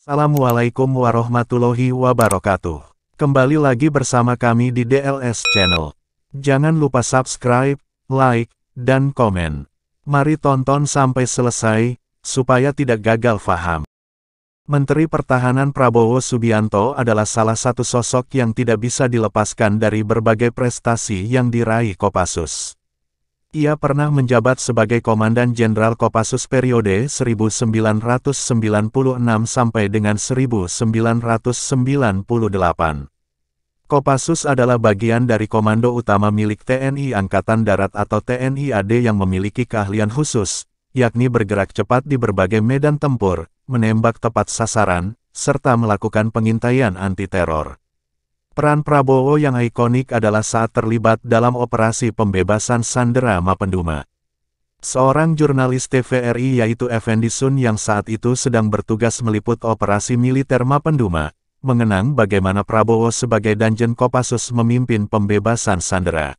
Assalamualaikum warahmatullahi wabarakatuh. Kembali lagi bersama kami di DLS Channel. Jangan lupa subscribe, like, dan komen. Mari tonton sampai selesai, supaya tidak gagal faham. Menteri Pertahanan Prabowo Subianto adalah salah satu sosok yang tidak bisa dilepaskan dari berbagai prestasi yang diraih Kopassus. Ia pernah menjabat sebagai Komandan Jenderal Kopassus periode 1996 sampai dengan 1998. Kopassus adalah bagian dari Komando Utama milik TNI Angkatan Darat atau TNI AD yang memiliki keahlian khusus, yakni bergerak cepat di berbagai medan tempur, menembak tepat sasaran, serta melakukan pengintaian anti-teror. Peran Prabowo yang ikonik adalah saat terlibat dalam operasi pembebasan sandera Mapenduma. Seorang jurnalis TVRI yaitu Effendi Sun yang saat itu sedang bertugas meliput operasi militer Mapenduma, mengenang bagaimana Prabowo sebagai Danjen Kopassus memimpin pembebasan sandera.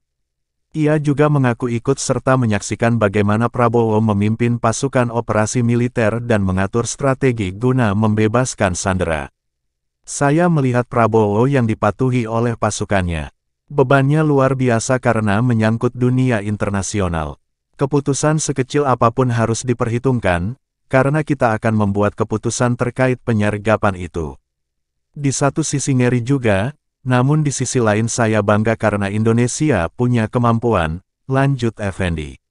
Ia juga mengaku ikut serta menyaksikan bagaimana Prabowo memimpin pasukan operasi militer dan mengatur strategi guna membebaskan sandera. Saya melihat Prabowo yang dipatuhi oleh pasukannya. Bebannya luar biasa karena menyangkut dunia internasional. Keputusan sekecil apapun harus diperhitungkan, karena kita akan membuat keputusan terkait penyergapan itu. Di satu sisi ngeri juga, namun di sisi lain saya bangga karena Indonesia punya kemampuan, lanjut Effendi.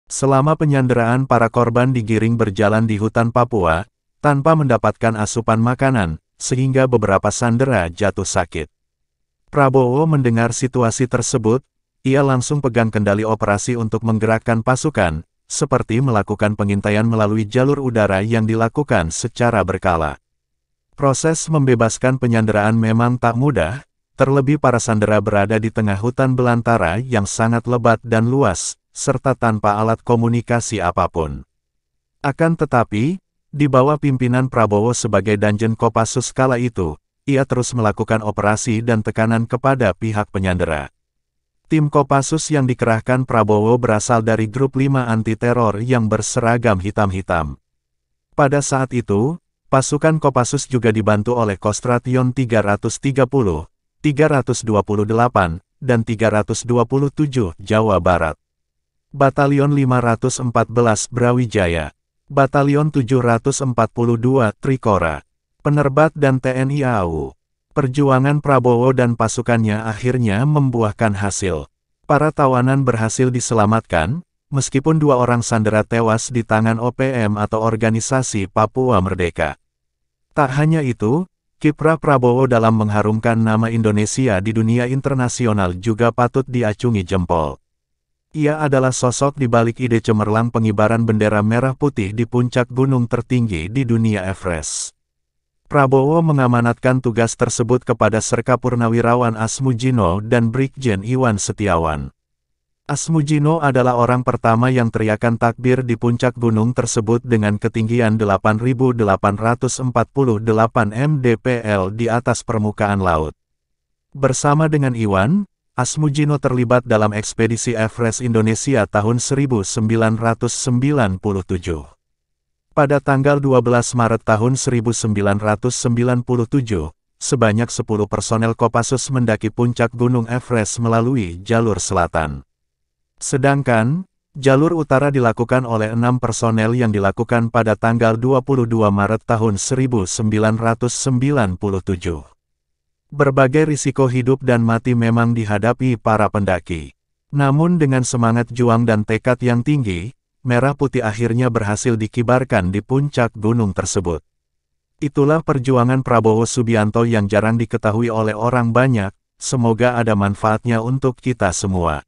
Selama penyanderaan para korban digiring berjalan di hutan Papua, tanpa mendapatkan asupan makanan, sehingga beberapa sandera jatuh sakit. Prabowo mendengar situasi tersebut, ia langsung pegang kendali operasi untuk menggerakkan pasukan, seperti melakukan pengintaian melalui jalur udara yang dilakukan secara berkala. Proses membebaskan penyanderaan memang tak mudah, terlebih para sandera berada di tengah hutan belantara yang sangat lebat dan luas, serta tanpa alat komunikasi apapun. Akan tetapi, di bawah pimpinan Prabowo sebagai Danjen Kopassus kala itu, ia terus melakukan operasi dan tekanan kepada pihak penyandera. Tim Kopassus yang dikerahkan Prabowo berasal dari grup 5 anti-teror yang berseragam hitam-hitam. Pada saat itu, pasukan Kopassus juga dibantu oleh Kostration 330, 328, dan 327 Jawa Barat. Batalion 514 Brawijaya, Batalion 742 Trikora, Penerbat dan TNI AU. Perjuangan Prabowo dan pasukannya akhirnya membuahkan hasil. Para tawanan berhasil diselamatkan, meskipun 2 orang sandera tewas di tangan OPM atau Organisasi Papua Merdeka. Tak hanya itu, kiprah Prabowo dalam mengharumkan nama Indonesia di dunia internasional juga patut diacungi jempol. Ia adalah sosok di balik ide cemerlang pengibaran bendera merah putih di puncak gunung tertinggi di dunia Everest. Prabowo mengamanatkan tugas tersebut kepada Serka Purnawirawan Asmujino dan Brigjen Iwan Setiawan. Asmujino adalah orang pertama yang teriakan takbir di puncak gunung tersebut dengan ketinggian 8.848 mdpl di atas permukaan laut. Bersama dengan Iwan, Asmujino terlibat dalam ekspedisi Everest Indonesia tahun 1997. Pada tanggal 12 Maret tahun 1997, sebanyak 10 personel Kopassus mendaki puncak Gunung Everest melalui jalur selatan. Sedangkan, jalur utara dilakukan oleh 6 personel yang dilakukan pada tanggal 22 Maret tahun 1997. Berbagai risiko hidup dan mati memang dihadapi para pendaki. Namun dengan semangat juang dan tekad yang tinggi, merah putih akhirnya berhasil dikibarkan di puncak gunung tersebut. Itulah perjuangan Prabowo Subianto yang jarang diketahui oleh orang banyak, semoga ada manfaatnya untuk kita semua.